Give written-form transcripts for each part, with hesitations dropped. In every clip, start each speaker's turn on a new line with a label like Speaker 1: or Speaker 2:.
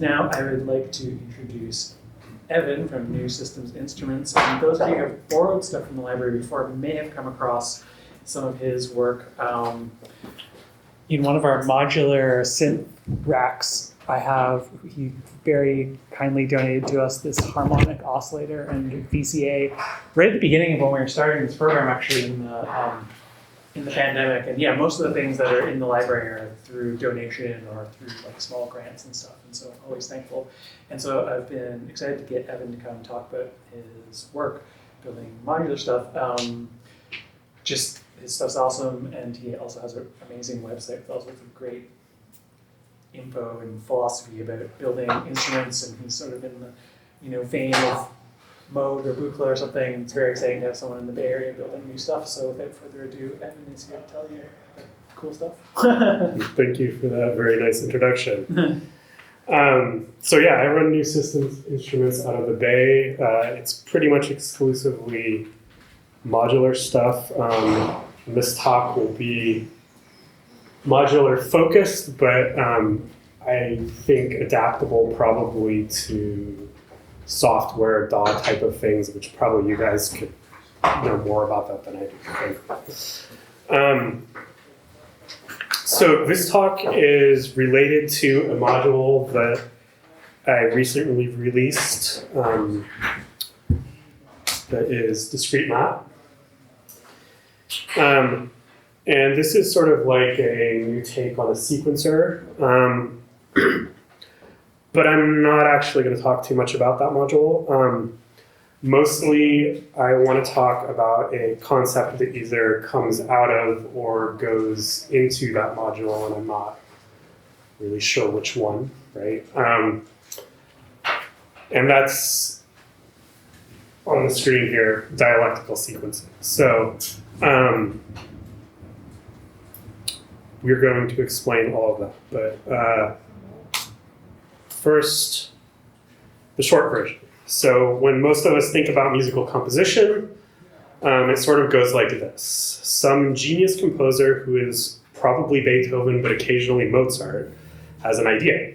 Speaker 1: Now I would like to introduce Evan from New Systems Instruments. And those of you who have borrowed stuff from the library before may have come across some of his work. In one of our modular synth racks, he very kindly donated to us this harmonic oscillator and VCA right at the beginning of when we were starting this program, actually in the pandemic. And yeah, most of the things that are in the library are through donation or through like small grants and stuff. And so I'm always thankful. And so I've been excited to get Evan to come talk about his work building modular stuff. Just his stuff's awesome, and he also has an amazing website with all sorts of great info and philosophy about building instruments, and he's sort of in the vein of Mode or Buchla or something. It's very exciting to have someone in the Bay Area building new stuff. So without further ado, Evan is here to tell you cool stuff.
Speaker 2: Thank you for that very nice introduction. So yeah, I run New Systems Instruments out of the Bay. It's pretty much exclusively modular stuff. This talk will be modular focused, but I think adaptable probably to software DAW type of things, which probably you guys could know more about that than I do. So this talk is related to a module that I recently released that is Discrete Map. And this is sort of like a new take on a sequencer. But I'm not actually going to talk too much about that module. Mostly, I want to talk about a concept that either comes out of or goes into that module, and I'm not really sure which one, right? And that's on the screen here, dialectical sequencing. So we're going to explain all of that, but first, the short version. So when most of us think about musical composition, it sort of goes like this. Some genius composer who is probably Beethoven, but occasionally Mozart, has an idea.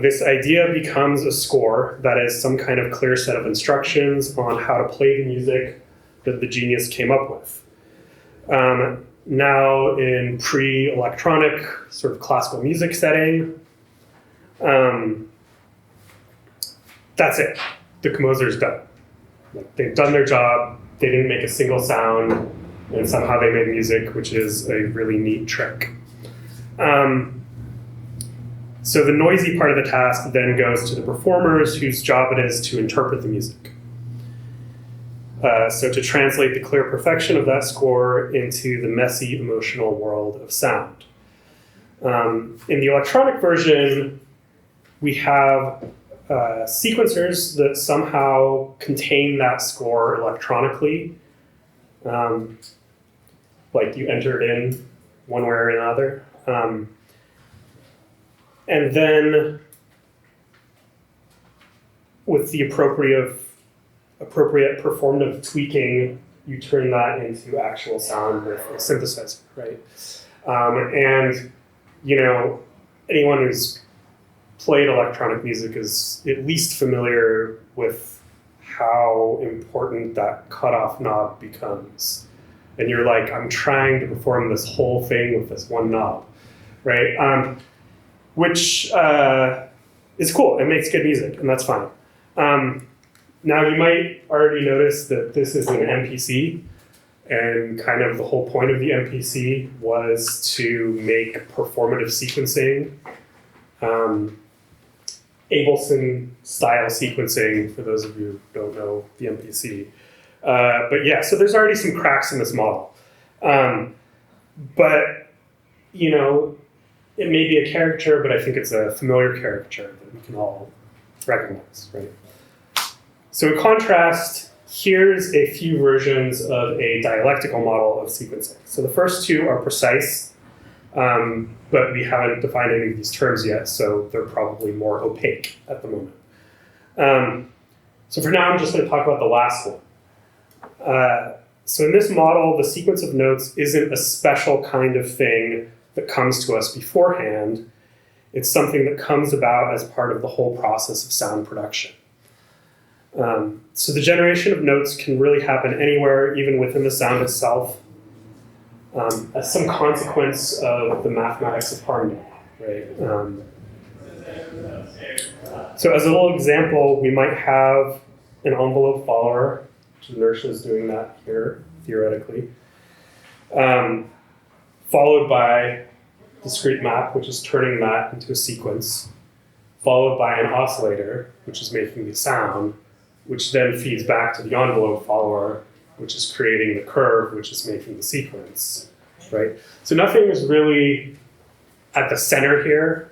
Speaker 2: This idea becomes a score that is some kind of clear set of instructions on how to play the music that the genius came up with. Now in pre-electronic sort of classical music setting, that's it. The composer's done. Like, they've done their job, they didn't make a single sound, and somehow they made music, which is a really neat trick. So the noisy part of the task then goes to the performers, whose job it is to interpret the music. So to translate the clear perfection of that score into the messy, emotional world of sound. In the electronic version, we have sequencers that somehow contain that score electronically. Like you enter it in one way or another. And then with the appropriate performative tweaking, you turn that into actual sound with a synthesizer, right? And, anyone who's played electronic music is at least familiar with how important that cutoff knob becomes. And you're like, I'm trying to perform this whole thing with this one knob, right? Which is cool. It makes good music, and that's fine. Now, you might already notice that this is an MPC, and kind of the whole point of the MPC was to make performative sequencing, Abelson-style sequencing, for those of you who don't know the MPC. But yeah, so there's already some cracks in this model. But, it may be a caricature, but I think it's a familiar caricature that we can all recognize, right? So in contrast, here's a few versions of a dialectical model of sequencing. So the first two are precise, but we haven't defined any of these terms yet, so they're probably more opaque at the moment. So for now, I'm just going to talk about the last one. So in this model, the sequence of notes isn't a special kind of thing that comes to us beforehand. It's something that comes about as part of the whole process of sound production. So the generation of notes can really happen anywhere, even within the sound itself, as some consequence of the mathematics of harmony, right? So as a little example, we might have an envelope follower, which inertia is doing that here, theoretically, followed by discrete map, which is turning that into a sequence, followed by an oscillator, which is making the sound, which then feeds back to the envelope follower, which is creating the curve, which is making the sequence, right? So nothing is really at the center here.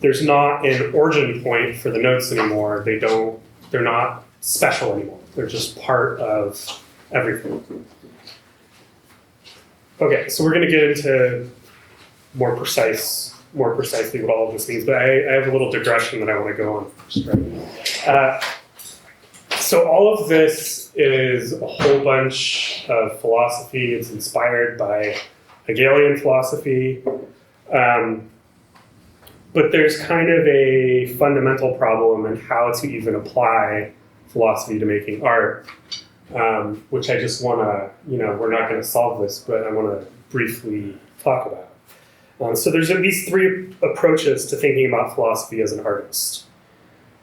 Speaker 2: There's not an origin point for the notes anymore. They're not special anymore. They're just part of everything. Okay, so we're going to get into more precisely what all of this means, but I have a little digression that I want to go on first. Right? So all of this is a whole bunch of philosophy. It's inspired by Hegelian philosophy. But there's kind of a fundamental problem in how to even apply philosophy to making art, which I just want to, we're not going to solve this, but I want to briefly talk about. So there's these three approaches to thinking about philosophy as an artist.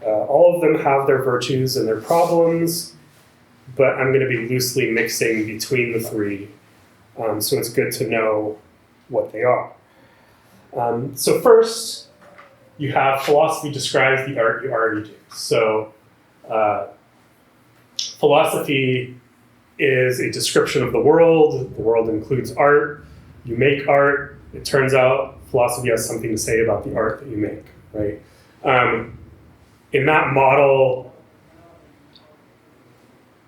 Speaker 2: All of them have their virtues and their problems, but I'm going to be loosely mixing between the three, so it's good to know what they are. So first, you have philosophy describes the art you already do. So philosophy is a description of the world. The world includes art. You make art. It turns out philosophy has something to say about the art that you make, right? In that model,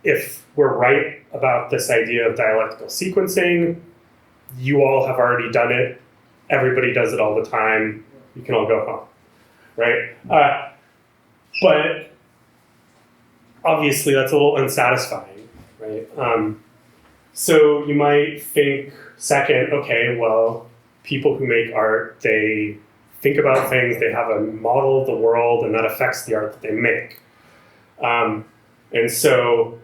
Speaker 2: if we're right about this idea of dialectical sequencing, you all have already done it. Everybody does it all the time. You can all go home, right? But obviously that's a little unsatisfying, right? So you might think second, okay, well, people who make art, they think about things, they have a model of the world, and that affects the art that they make. And so,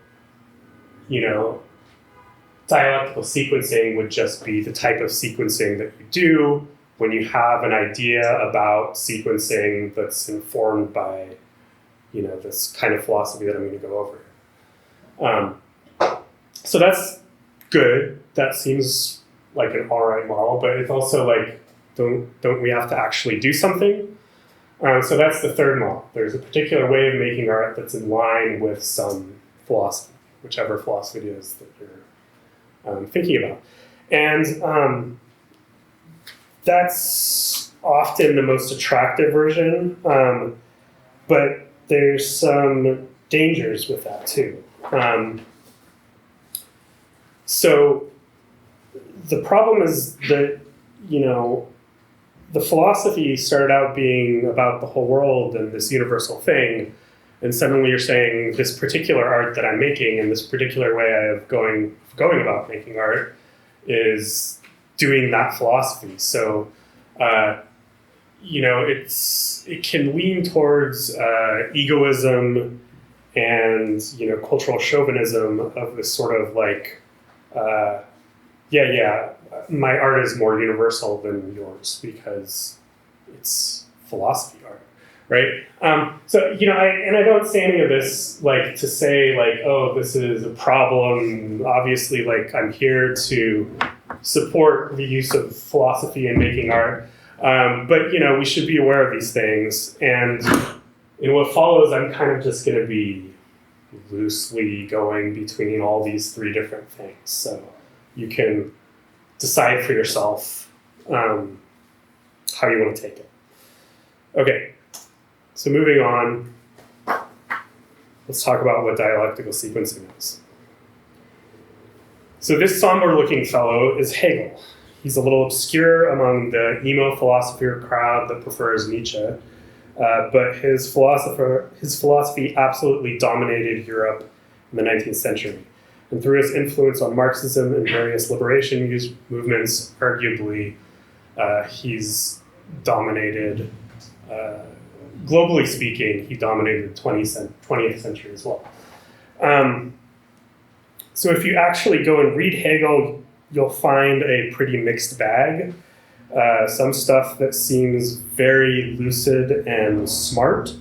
Speaker 2: dialectical sequencing would just be the type of sequencing that you do when you have an idea about sequencing that's informed by, this kind of philosophy that I'm going to go over. So that's good. That seems like an all right model, but it's also like, don't we have to actually do something? So that's the third model. There's a particular way of making art that's in line with some philosophy, whichever philosophy it is that you're thinking about. And that's often the most attractive version, but there's some dangers with that too. So the problem is that, the philosophy started out being about the whole world and this universal thing, and suddenly you're saying this particular art that I'm making and this particular way of going about making art is doing that philosophy. So, it can lean towards egoism and cultural chauvinism of this sort of like, my art is more universal than yours because it's philosophy art, right? So, I don't say any of this like to say like, oh, this is a problem. Obviously, like I'm here to support the use of philosophy in making art. But, we should be aware of these things. And in what follows, I'm kind of just going to be loosely going between all these three different things. So you can decide for yourself how you want to take it. Okay, so moving on, let's talk about what dialectical sequencing is. So this somber-looking fellow is Hegel. He's a little obscure among the emo philosopher crowd that prefers Nietzsche, but his philosophy absolutely dominated Europe in the 19th century. And through his influence on Marxism and various liberation movements, arguably, He's dominated, globally speaking, he dominated the 20th century as well. So if you actually go and read Hegel, you'll find a pretty mixed bag. Some stuff that seems very lucid and smart,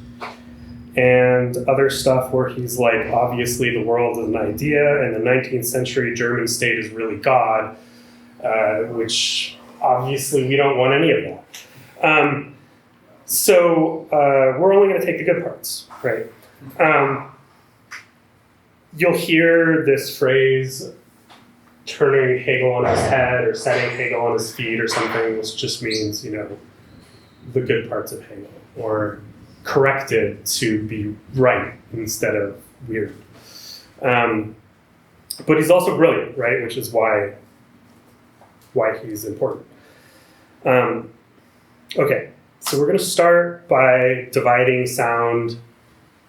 Speaker 2: and other stuff where he's like, obviously the world is an idea, and the 19th century German state is really God, which obviously we don't want any of that. So we're only going to take the good parts, right? You'll hear this phrase, turning Hegel on his head or setting Hegel on his feet or something, which just means, the good parts of Hegel, or corrected to be right instead of weird. But he's also brilliant, right? Which is why he's important. Okay, so we're going to start by dividing sound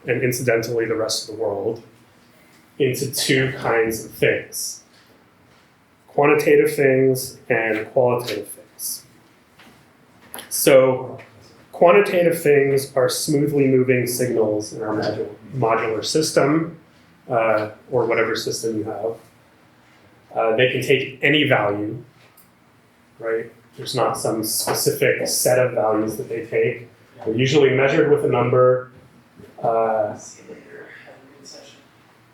Speaker 2: and incidentally the rest of the world into two kinds of things: quantitative things and qualitative things. So quantitative things are smoothly moving signals in our modular system, or whatever system you have. They can take any value, right? There's not some specific set of values that they take. They're usually measured with a number.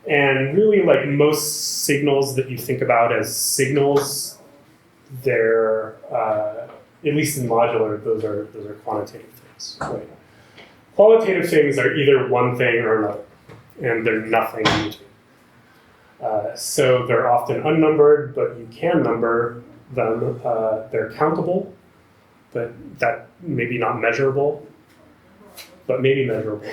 Speaker 2: And really, like most signals that you think about as signals, they're, at least in modular, those are quantitative things. Right? Qualitative things are either one thing or another, and they're nothing in between. So they're often unnumbered, but you can number them. They're countable, but that maybe not measurable, but maybe measurable.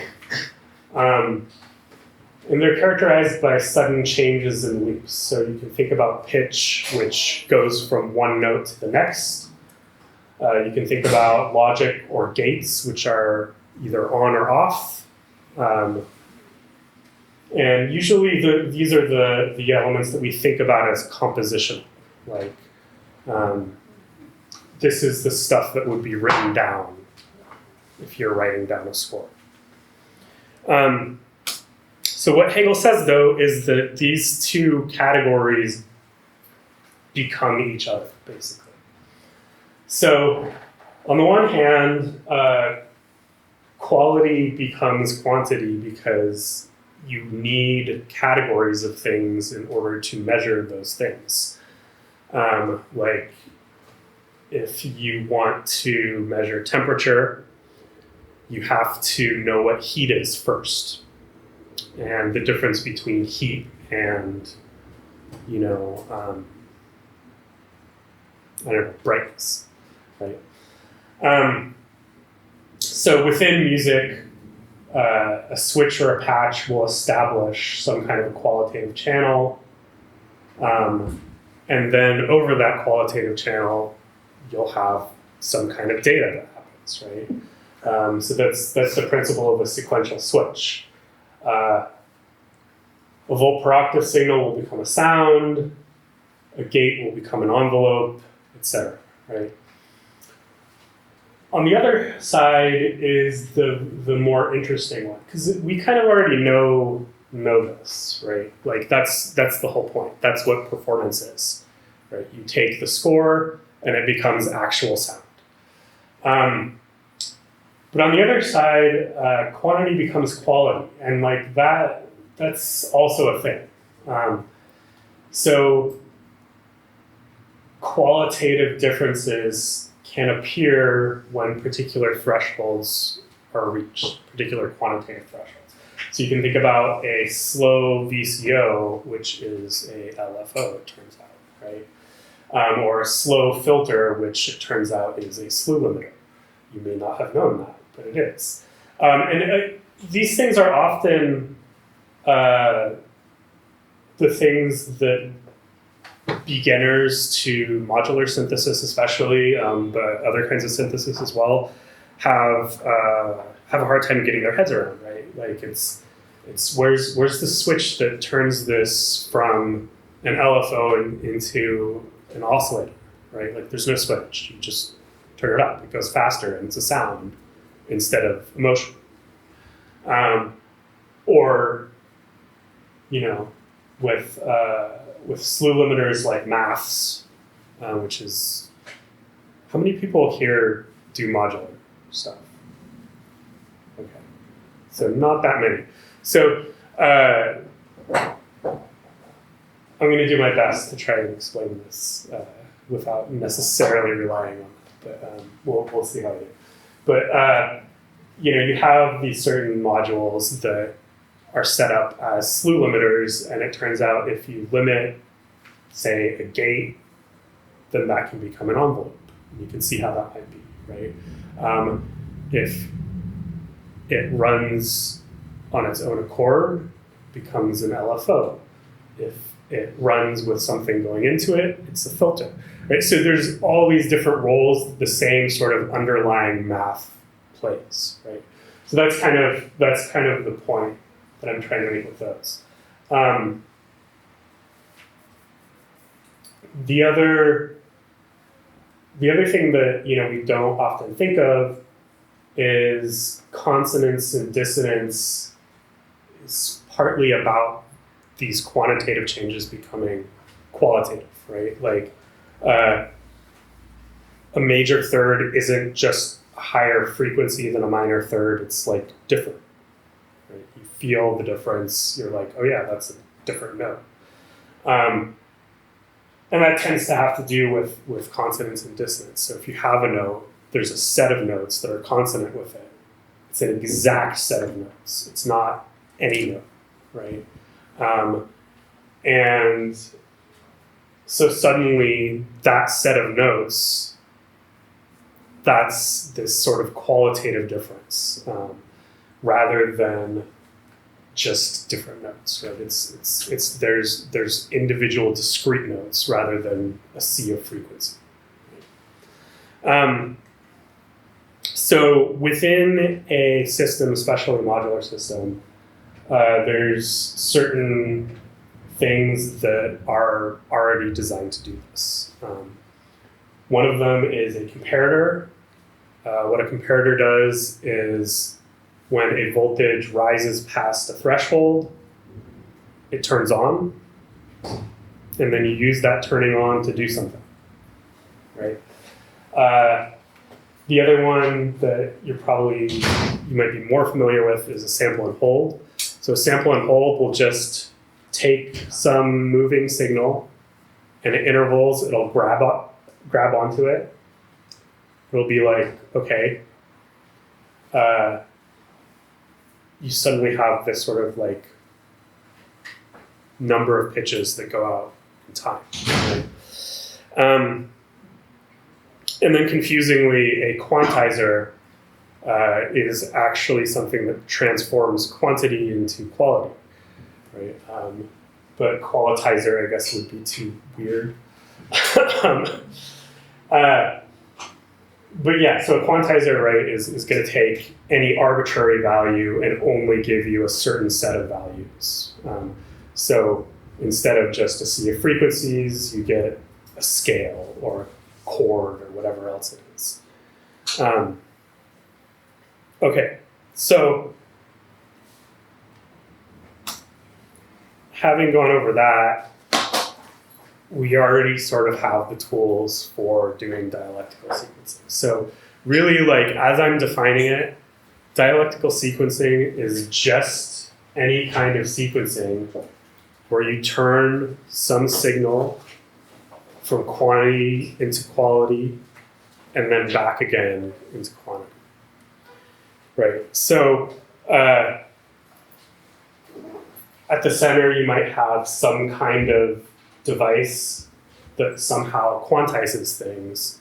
Speaker 2: And they're characterized by sudden changes in loops. So you can think about pitch, which goes from one note to the next. You can think about logic or gates, which are either on or off. And usually these are the elements that we think about as composition. Like, this is the stuff that would be written down if you're writing down a score. So what Hegel says, though, is that these two categories become each other, basically. So on the one hand, quality becomes quantity because you need categories of things in order to measure those things. Like if you want to measure temperature, you have to know what heat is first. And the difference between heat and, I don't know, brightness, right? So within music, a switch or a patch will establish some kind of a qualitative channel. And then over that qualitative channel, you'll have some kind of data that happens, right? So that's the principle of a sequential switch. A volt per octave signal will become a sound, a gate will become an envelope, etc. Right? On the other side is the more interesting one, because we kind of already know this, right? Like that's the whole point. That's what performance is, right? You take the score and it becomes actual sound. But on the other side, quantity becomes quality, and like that's also a thing. So qualitative differences can appear when particular thresholds are reached, particular quantitative thresholds. So you can think about a slow VCO, which is a LFO, it turns out, right? Or a slow filter, which it turns out is a slew limiter. You may not have known that, but it is. These things are often the things that beginners to modular synthesis especially, but other kinds of synthesis as well, have a hard time getting their heads around, right? Like it's where's the switch that turns this from an LFO into an oscillator, right? Like there's no switch. You just turn it up. It goes faster and it's a sound instead of emotion. Or, with slew limiters like maths, which is, how many people here do modular stuff? Okay, so not that many. So I'm going to do my best to try and explain this without necessarily relying on it, but we'll see how I do. But you have these certain modules that are set up as slew limiters, and it turns out if you limit, say, a gate, then that can become an envelope. You can see how that might be, right? If it runs on its own accord, it becomes an LFO. If it runs with something going into it, it's a filter, right? So there's all these different roles the same sort of underlying math plays, right? So that's kind of the point that I'm trying to make with those. The other thing that we don't often think of is consonance and dissonance is partly about these quantitative changes becoming qualitative, right? Like a major third isn't just a higher frequency than a minor third, it's like different. Right? You feel the difference, you're like, oh yeah, that's a different note. And that tends to have to do with consonance and dissonance. So if you have a note, there's a set of notes that are consonant with it. It's an exact set of notes. It's not any note, right? And so suddenly that set of notes, that's this sort of qualitative difference, rather than just different notes, right? There's individual discrete notes rather than a sea of frequency. So within a system, especially a modular system, there's certain things that are already designed to do this. One of them is a comparator. What a comparator does is when a voltage rises past a threshold, it turns on, and then you use that turning on to do something, right? The other one that you might be more familiar with is a sample and hold. So a sample and hold will just take some moving signal, and at intervals it'll grab onto it. It'll be like, okay, you suddenly have this sort of like number of pitches that go out in time. Right? And then confusingly, a quantizer is actually something that transforms quantity into quality, right? But qualitizer, I guess, would be too weird. But yeah, so a quantizer, right, is going to take any arbitrary value and only give you a certain set of values. So instead of just a sea of frequencies, you get a scale or a chord or whatever else it is. Okay, so having gone over that, we already sort of have the tools for doing dialectical sequencing. So really, like, as I'm defining it, dialectical sequencing is just any kind of sequencing where you turn some signal from quantity into quality and then back again into quantity. Right, so at the center you might have some kind of device that somehow quantizes things.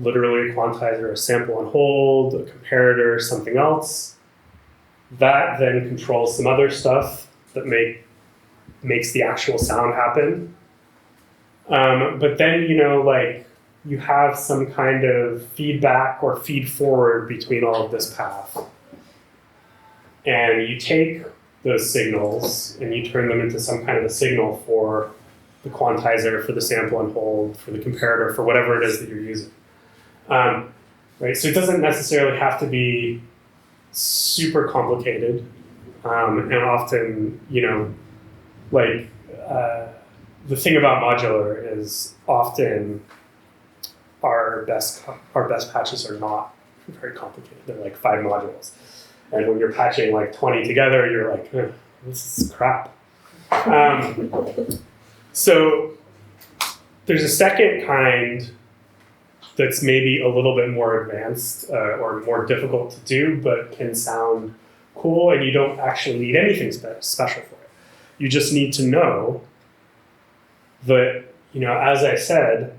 Speaker 2: Literally a quantizer, a sample and hold, a comparator, something else. That then controls some other stuff that makes the actual sound happen. But then, you have some kind of feedback or feed forward between all of this path. And you take those signals and you turn them into some kind of a signal for the quantizer, for the sample and hold, for the comparator, for whatever it is that you're using. Right? So it doesn't necessarily have to be super complicated. And often, like the thing about modular is often our best patches are not very complicated. They're like 5 modules. And when you're patching like 20 together, you're like, this is crap. So there's a second kind that's maybe a little bit more advanced or more difficult to do, but can sound cool, and you don't actually need anything special for it. You just need to know that, as I said,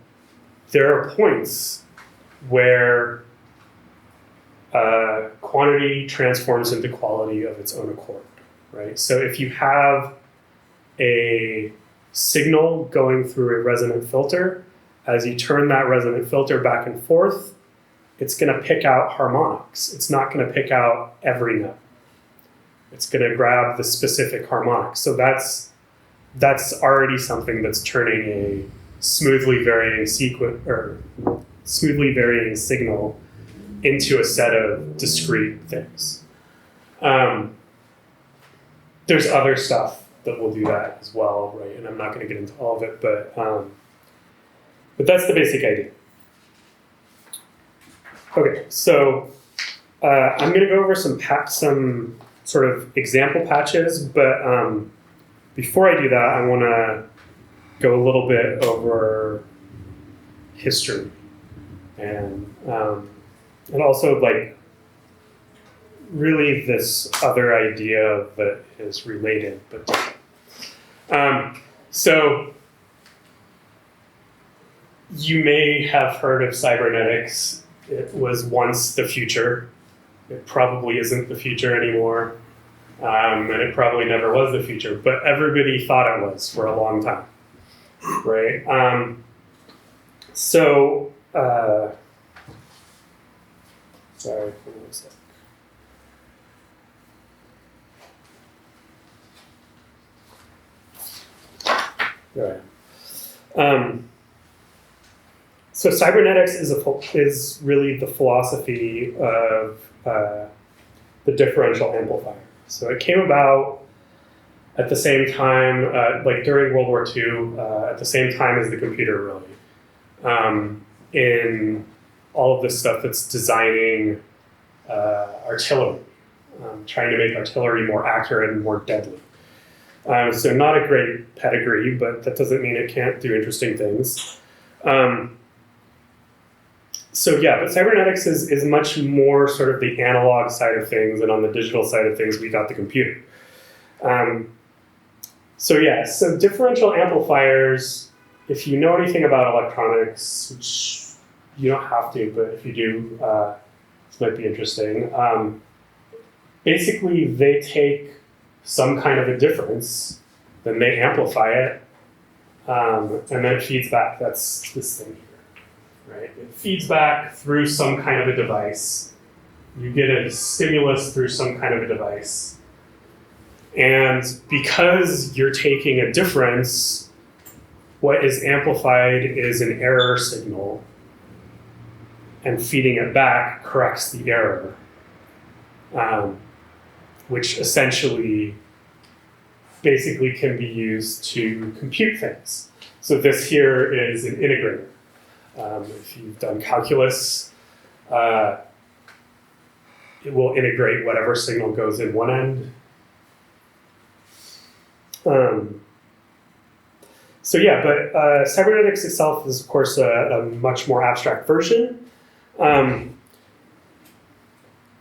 Speaker 2: there are points where quantity transforms into quality of its own accord, right? So if you have a signal going through a resonant filter, as you turn that resonant filter back and forth, it's going to pick out harmonics. It's not going to pick out every note. It's going to grab the specific harmonic. So that's already something that's turning a smoothly varying signal into a set of discrete things. There's other stuff that will do that as well, right? And I'm not going to get into all of it, but that's the basic idea. Okay, so I'm going to go over some sort of example patches, but before I do that, I want to go a little bit over history and also like really this other idea that is related but different. So you may have heard of cybernetics. It was once the future. It probably isn't the future anymore. And it probably never was the future, but everybody thought it was for a long time, right? Sorry for 1 sec. Right. So cybernetics is really the philosophy of the differential amplifier. So it came about at the same time, like during World War II, at the same time as the computer, really, in all of this stuff that's designing artillery, trying to make artillery more accurate and more deadly. So not a great pedigree, but that doesn't mean it can't do interesting things. So yeah, but cybernetics is much more sort of the analog side of things, and on the digital side of things, we got the computer. So differential amplifiers, if you know anything about electronics, which you don't have to, but if you do, this might be interesting. Basically, they take some kind of a difference, then they amplify it, and then it feeds back. That's this thing here, right? It feeds back through some kind of a device. You get a stimulus through some kind of a device. And because you're taking a difference, what is amplified is an error signal, and feeding it back corrects the error, which essentially basically can be used to compute things. So this here is an integrator. If you've done calculus, it will integrate whatever signal goes in one end. Cybernetics itself is, of course, a much more abstract version.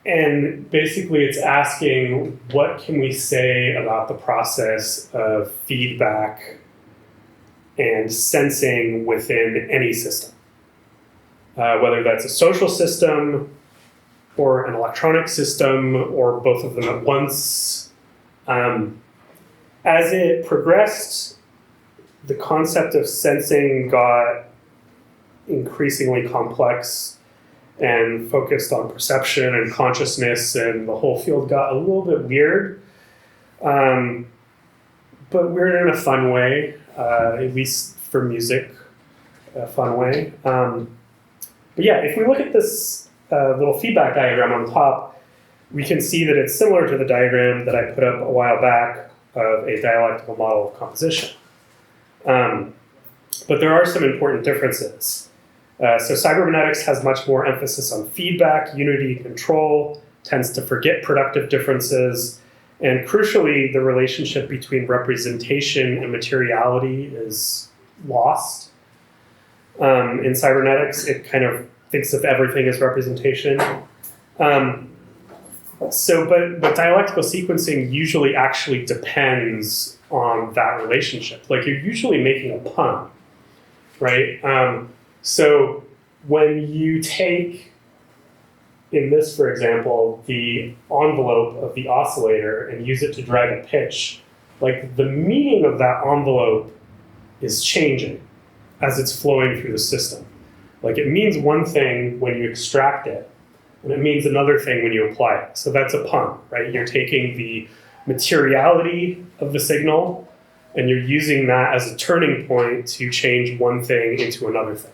Speaker 2: And basically it's asking, what can we say about the process of feedback and sensing within any system? Whether that's a social system or an electronic system or both of them at once. As it progressed, the concept of sensing got increasingly complex and focused on perception and consciousness, and the whole field got a little bit weird, but weird in a fun way. at least for music, a fun way. But yeah, if we look at this little feedback diagram on top, we can see that it's similar to the diagram that I put up a while back of a dialectical model of composition. But there are some important differences. So cybernetics has much more emphasis on feedback, unity, control, tends to forget productive differences, and crucially, the relationship between representation and materiality is lost. In cybernetics, it kind of thinks of everything as representation. But dialectical sequencing usually actually depends on that relationship. Like you're usually making a pun, right? So when you take, in this, for example, the envelope of the oscillator and use it to drive a pitch, like the meaning of that envelope is changing as it's flowing through the system. Like it means one thing when you extract it, and it means another thing when you apply it. So that's a pun, right? You're taking the materiality of the signal and you're using that as a turning point to change one thing into another thing.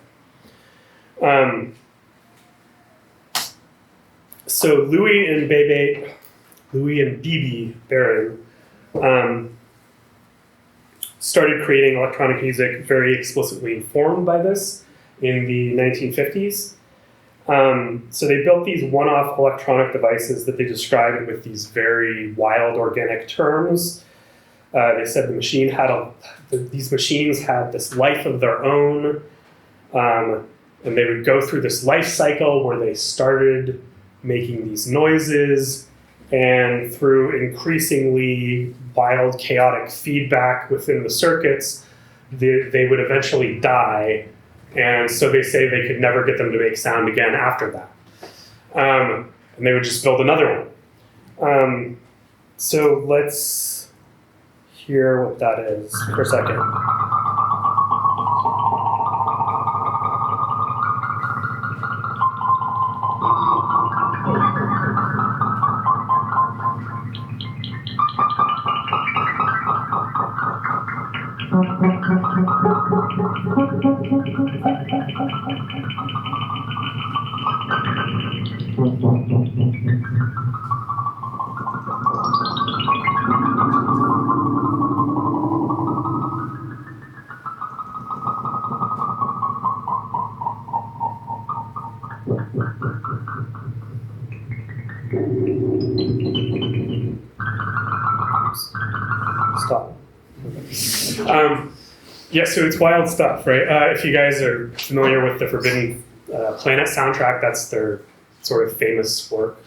Speaker 2: So Louis and Bebe Barron started creating electronic music very explicitly informed by this in the 1950s. So they built these one-off electronic devices that they described with these very wild organic terms. They said these machines had this life of their own, and they would go through this life cycle where they started making these noises, and through increasingly wild, chaotic feedback within the circuits, they would eventually die. And so they say they could never get them to make sound again after that. And they would just build another one. So let's hear what that is for a second. Stop. Yeah, so it's wild stuff, right? If you guys are familiar with the Forbidden Planet soundtrack, that's their sort of famous work.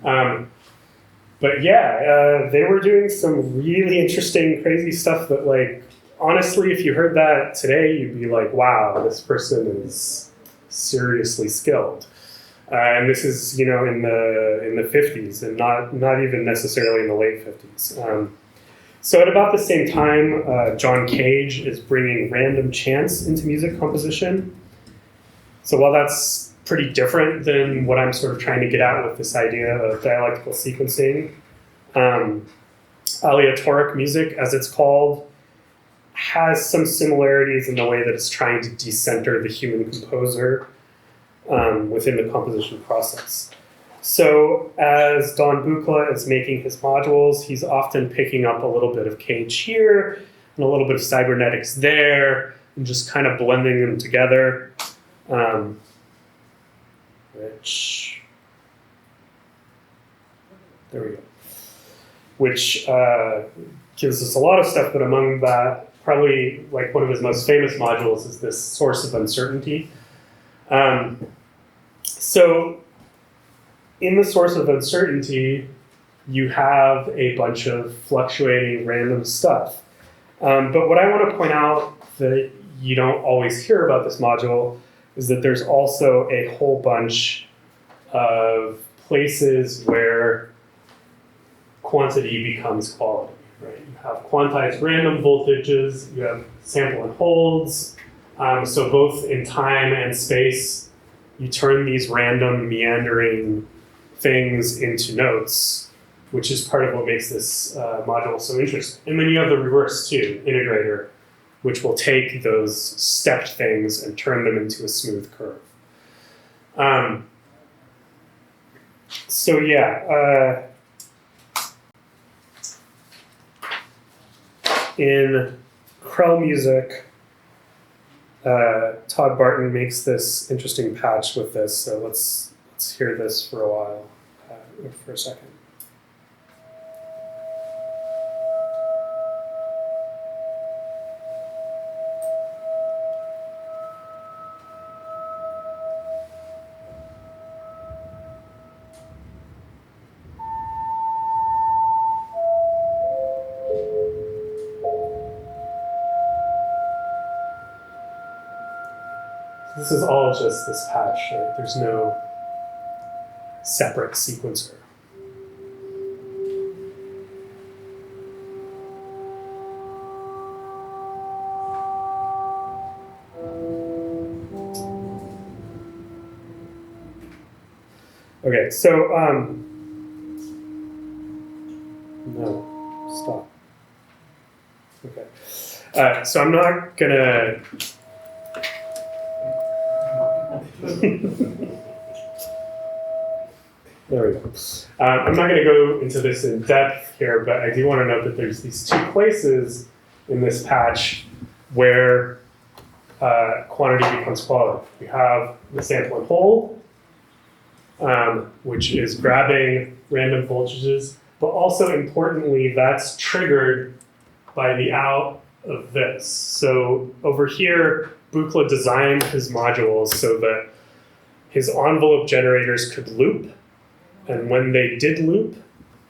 Speaker 2: But yeah, they were doing some really interesting, crazy stuff that, like, honestly, if you heard that today, you'd be like, wow, this person is seriously skilled. And this is, in the 50s, and not even necessarily in the late 50s. So at about the same time, John Cage is bringing random chance into music composition. So while that's pretty different than what I'm sort of trying to get at with this idea of dialectical sequencing, aleatoric music, as it's called, has some similarities in the way that it's trying to decenter the human composer within the composition process. So as Don Buchla is making his modules, he's often picking up a little bit of Cage here and a little bit of cybernetics there, and just kind of blending them together, which gives us a lot of stuff, but among that, probably like one of his most famous modules is this source of uncertainty. So in the source of uncertainty, you have a bunch of fluctuating random stuff. But what I want to point out that you don't always hear about this module is that there's also a whole bunch of places where quantity becomes quality, right? You have quantized random voltages, you have sample and holds. So both in time and space, you turn these random meandering things into notes, which is part of what makes this module so interesting. And then you have the reverse too, integrator, which will take those stepped things and turn them into a smooth curve. So yeah, in Krell music, Todd Barton makes this interesting patch with this. So let's hear this for a while, for a second. This is all just this patch, right? There's no separate sequencer. Okay, so, no, stop. Okay, so I'm not gonna there we go. I'm not going to go into this in depth here, but I do want to note that there's these two places in this patch where quantity becomes quality. We have the sample and hold, which is grabbing random voltages, but also importantly, that's triggered by the out of this. So over here, Buchla designed his modules so that his envelope generators could loop, and when they did loop,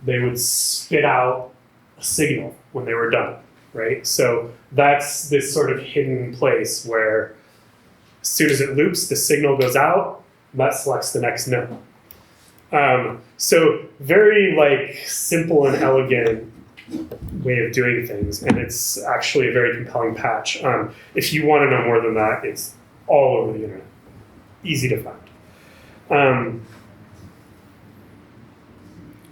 Speaker 2: they would spit out a signal when they were done, right? So that's this sort of hidden place where as soon as it loops, the signal goes out, and that selects the next note. So very like simple and elegant way of doing things, and it's actually a very compelling patch. If you want to know more than that, it's all over the internet, easy to find.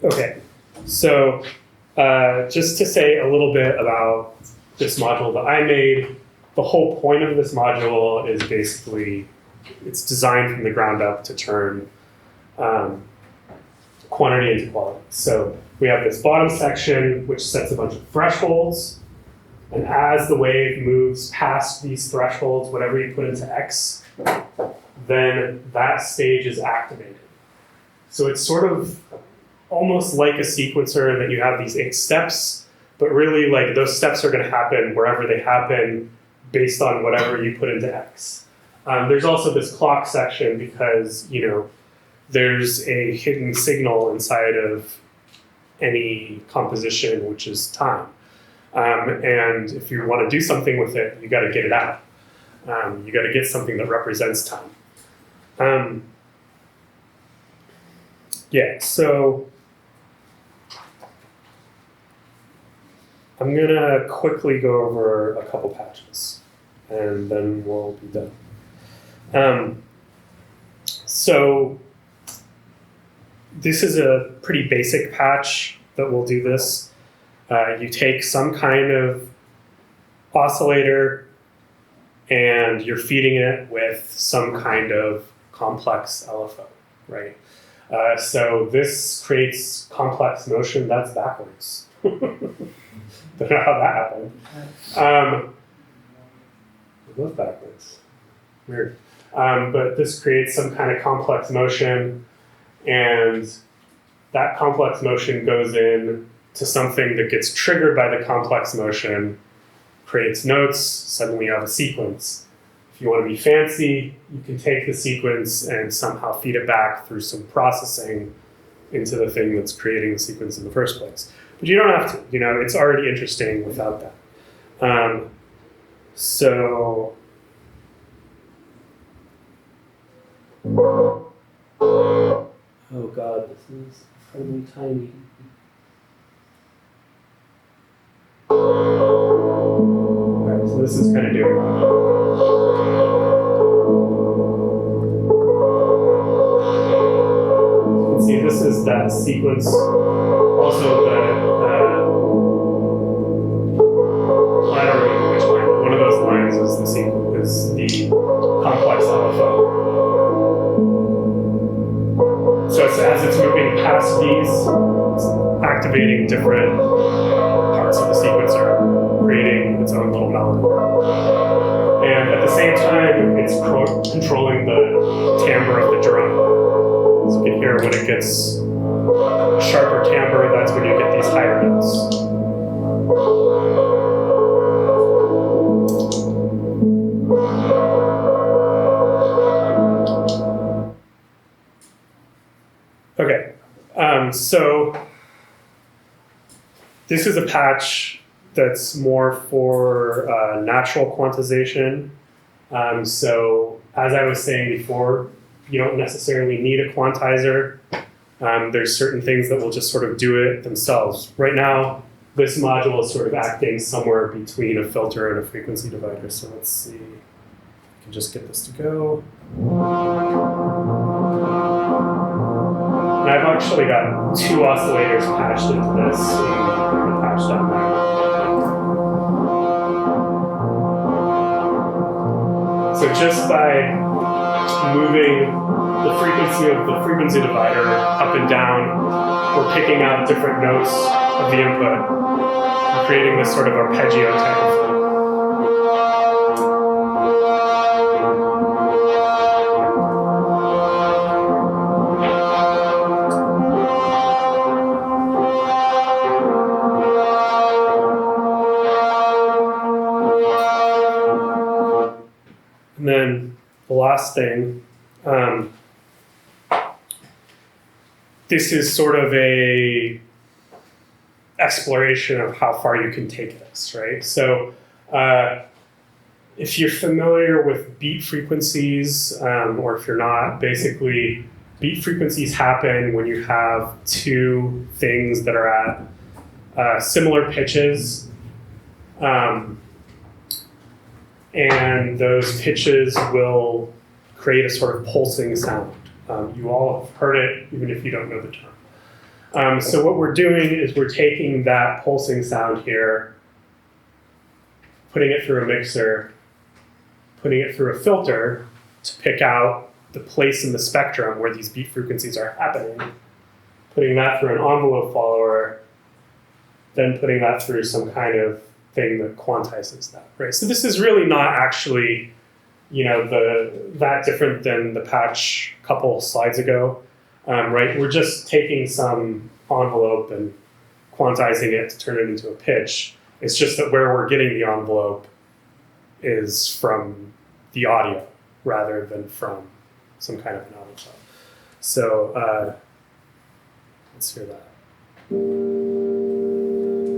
Speaker 2: Okay, so just to say a little bit about this module that I made, the whole point of this module is basically, it's designed from the ground up to turn quantity into quality. So we have this bottom section, which sets a bunch of thresholds. And as the wave moves past these thresholds, whatever you put into X, then that stage is activated. So it's sort of almost like a sequencer in that you have these 8 steps, but really like those steps are going to happen wherever they happen based on whatever you put into X. There's also this clock section because, you know, there's a hidden signal inside of any composition, which is time. And if you want to do something with it, you got to get it out. You got to get something that represents time. Yeah, so I'm gonna quickly go over a couple patches, and then we'll be done. So this is a pretty basic patch that will do this. You take some kind of oscillator and you're feeding it with some kind of complex LFO, right? So this creates complex motion. That's backwards. Don't know how that happened. It was backwards. Weird. But this creates some kind of complex motion, and that complex motion goes in to something that gets triggered by the complex motion, creates notes, suddenly you have a sequence. If you want to be fancy, you can take the sequence and somehow feed it back through some processing into the thing that's creating the sequence in the first place. But you don't have to, you know, it's already interesting without that. So, oh God, this is incredibly tiny. Alright, so this is kind of doing that. You can see this is that sequence, also the, I don't remember which one, one of those So as it's moving past these, it's activating different parts of the sequencer, creating its own little melody. And at the same time, it's controlling the timbre of the drum. So you can hear when it gets a sharper timbre, that's when you get these higher notes. Okay, so this is a patch that's more for natural quantization. So as I was saying before, you don't necessarily need a quantizer. There's certain things that will just sort of do it themselves. Right now, this module is sort of acting somewhere between a filter and a frequency divider. So let's see, I can just get this to go. And I've actually got 2 oscillators patched into this in the patch down there. So just by moving the frequency of the frequency divider up and down, we're picking out different notes of the input and creating this sort of arpeggio type of thing. And then the last thing, this is sort of a exploration of how far you can take this, right? So if you're familiar with beat frequencies, or if you're not, basically beat frequencies happen when you have 2 things that are at similar pitches. And those pitches will create a sort of pulsing sound. You all have heard it, even if you don't know the term. So what we're doing is we're taking that pulsing sound here, putting it through a mixer, putting it through a filter to pick out the place in the spectrum where these beat frequencies are happening, putting that through an envelope follower, then putting that through some kind of thing that quantizes that, right? So this is really not actually, that different than the patch a couple slides ago, right? We're just taking some envelope and quantizing it to turn it into a pitch. It's just that where we're getting the envelope is from the audio rather than from some kind of an audio file. So let's hear that.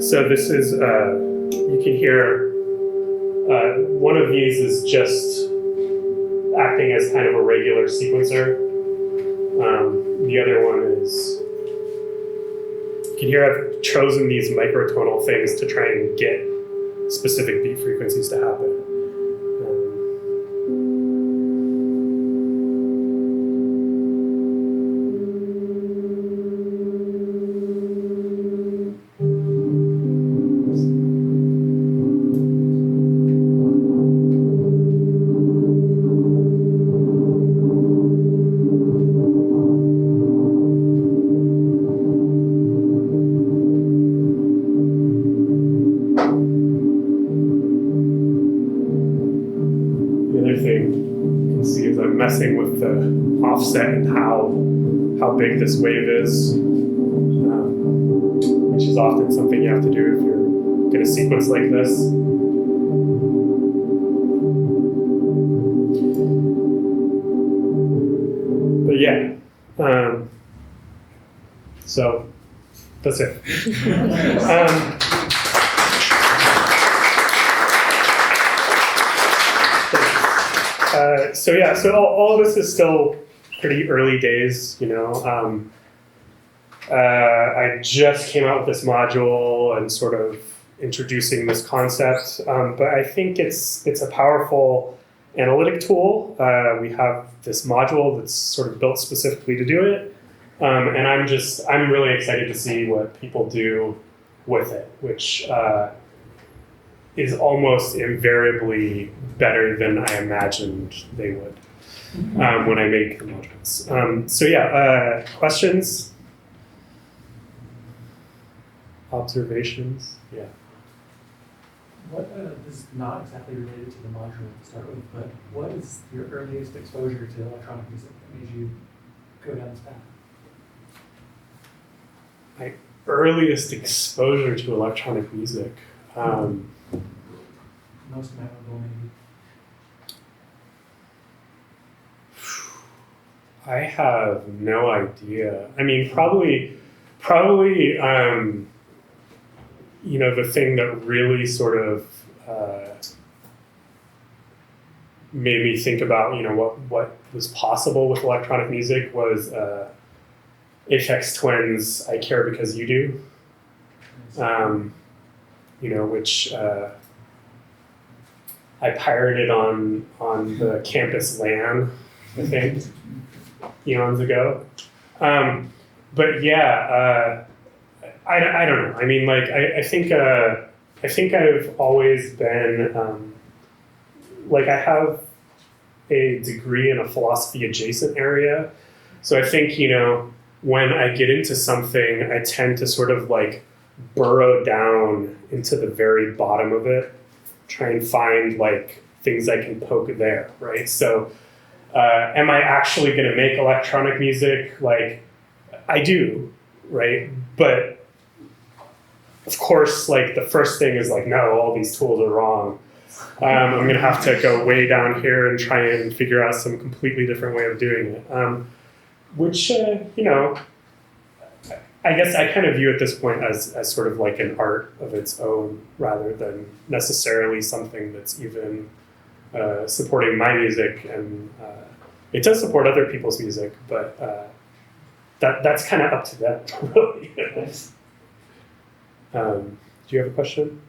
Speaker 2: So this is, you can hear one of these is just acting as kind of a regular sequencer. The other one is, you can hear I've chosen these microtonal things to try and get specific beat frequencies to happen. Messing with the offset and how big this wave is, which is often something you have to do if you're going to sequence like this. But yeah, so that's it. So all of this is still pretty early days, I just came out with this module and sort of introducing this concept, but I think it's a powerful analytic tool. We have this module that's sort of built specifically to do it, and I'm really excited to see what people do with it, which is almost invariably better than I imagined they would. when I make the modules. So yeah, questions? Observations? Yeah.
Speaker 1: What, this is not exactly related to the module to start with, but what is your earliest exposure to electronic music that made you go down this path?
Speaker 2: My earliest exposure to electronic music.
Speaker 1: Most memorable, maybe.
Speaker 2: I have no idea. I mean, probably, you know, the thing that really sort of made me think about, you know, what was possible with electronic music was Aphex Twin's "I Care Because You Do," you know, which I pirated on the campus LAN, I think, eons ago. But yeah, I don't know. I mean, like, I think I've always been, like, I have a degree in a philosophy adjacent area. So I think, you know, when I get into something, I tend to sort of like burrow down into the very bottom of it, try and find like things I can poke there, right? So am I actually going to make electronic music? Like, I do, right? But of course, like, the first thing is like, no, all these tools are wrong. I'm going to have to go way down here and try and figure out some completely different way of doing it. Which, you know, I guess I kind of view at this point as sort of like an art of its own rather than necessarily something that's even supporting my music. And it does support other people's music, but that's kind of up to them, really. Do you have a question?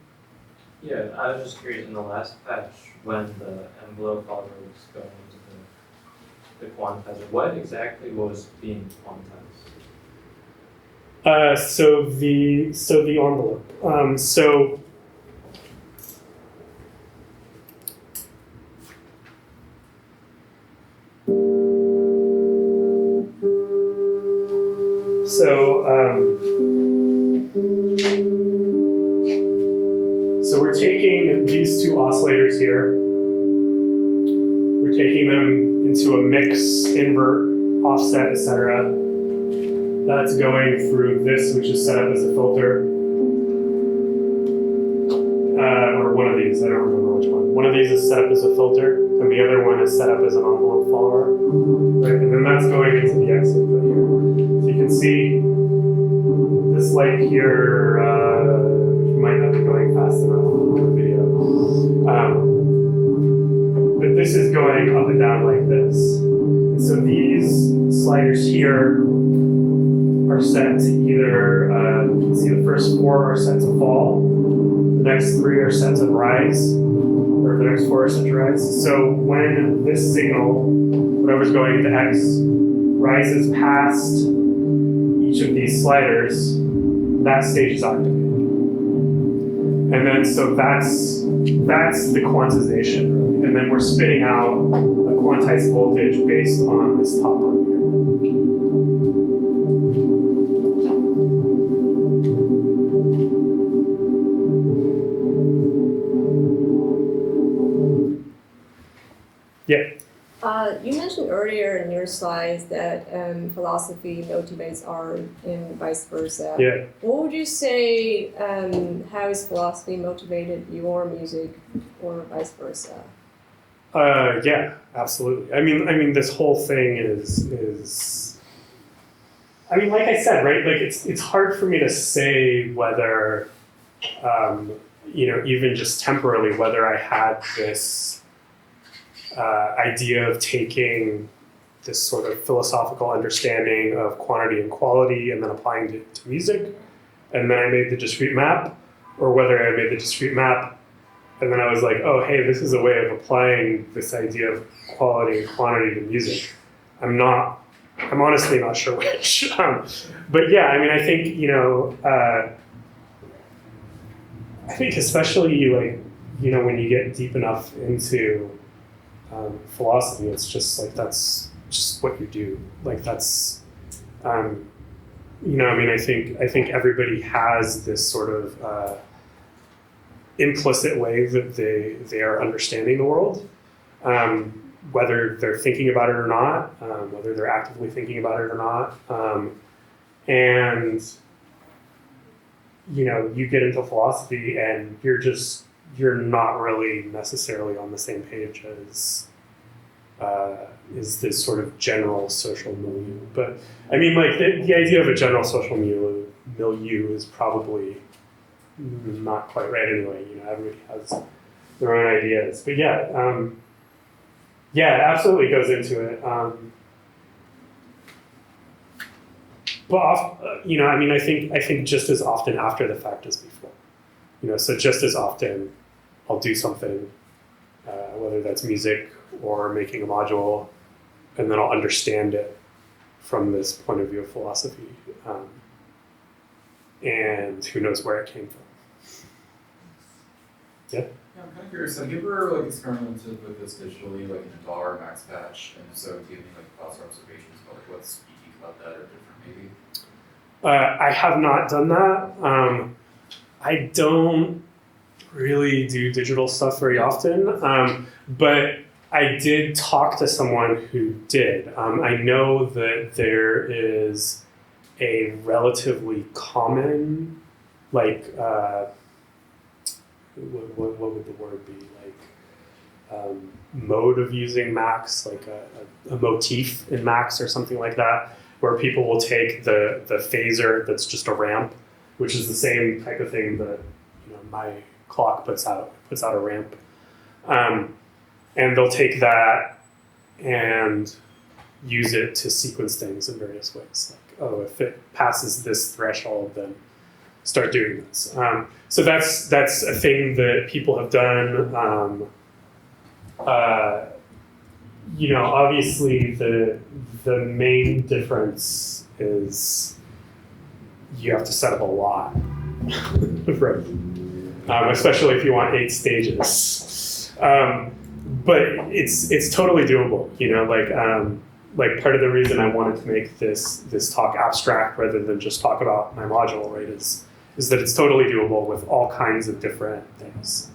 Speaker 3: Yeah, I was just curious, in the last patch, when the envelope follower was going into the quantizer, what exactly was being quantized?
Speaker 2: So the envelope. So we're taking these two oscillators here. We're taking them into a mix, invert, offset, etc. That's going through this, which is set up as a filter. Or one of these, I don't remember which one. One of these is set up as a filter, and the other one is set up as an envelope follower. Right, and then that's going into the exit right here. So you can see this light here, might not be going fast enough in the video. But this is going up and down like this. And so these sliders here are set to either, you can see the first 4 are set to fall, the next 3 are set to rise, or the next 4 are set to rise. So when this signal, whatever's going into X, rises past each of these sliders, that stage is activated. And then so that's the quantization, really. And then we're spitting out a quantized voltage based on this top one here. Yeah.
Speaker 4: You mentioned earlier in your slides that philosophy motivates art and vice versa.
Speaker 2: Yeah.
Speaker 4: What would you say, how has philosophy motivated your music or vice versa?
Speaker 2: Yeah, absolutely. I mean, this whole thing is. I mean, like I said, right? Like it's hard for me to say whether, you know, even just temporarily, whether I had this idea of taking this sort of philosophical understanding of quantity and quality and then applying it to music, and then I made the discrete map, or whether I made the discrete map and then I was like, oh, hey, this is a way of applying this idea of quality and quantity to music. I'm honestly not sure which. But yeah, I mean, I think, you know, I think especially like, you know, when you get deep enough into philosophy. It's just like that's just what you do. Like that's, you know, I mean, I think everybody has this sort of implicit way that they are understanding the world, whether they're thinking about it or not, whether they're actively thinking about it or not, and you know, you get into philosophy and you're not really necessarily on the same page as is this sort of general social milieu. But I mean, like the idea of a general social milieu is probably not quite right anyway. You know, everybody has their own ideas. But yeah, yeah, it absolutely goes into it. But you know, I mean, I think just as often after the fact as before. You know, so just as often I'll do something, whether that's music or making a module, and then I'll understand it from this point of view of philosophy, and who knows where it came from. Yeah.
Speaker 5: Yeah, I'm kind of curious. Have you ever like experimented with this digitally, like in a DAR max patch? And if so, do you have any like thoughts or observations about like what's unique about that or different maybe?
Speaker 2: I have not done that. I don't really do digital stuff very often, but I did talk to someone who did. I know that there is a relatively common, like, what would the word be? Like, mode of using Macs, like a motif in Macs or something like that, where people will take the phaser that's just a ramp, which is the same type of thing that, you know, my clock puts out a ramp, and they'll take that and use it to sequence things in various ways. Like, oh, if it passes this threshold, then start doing this. So that's a thing that people have done. You know, obviously the main difference is you have to set up a lot, right? Especially if you want 8 stages. But it's totally doable. You know, like part of the reason I wanted to make this talk abstract rather than just talk about my module, right, is that it's totally doable with all kinds of different things.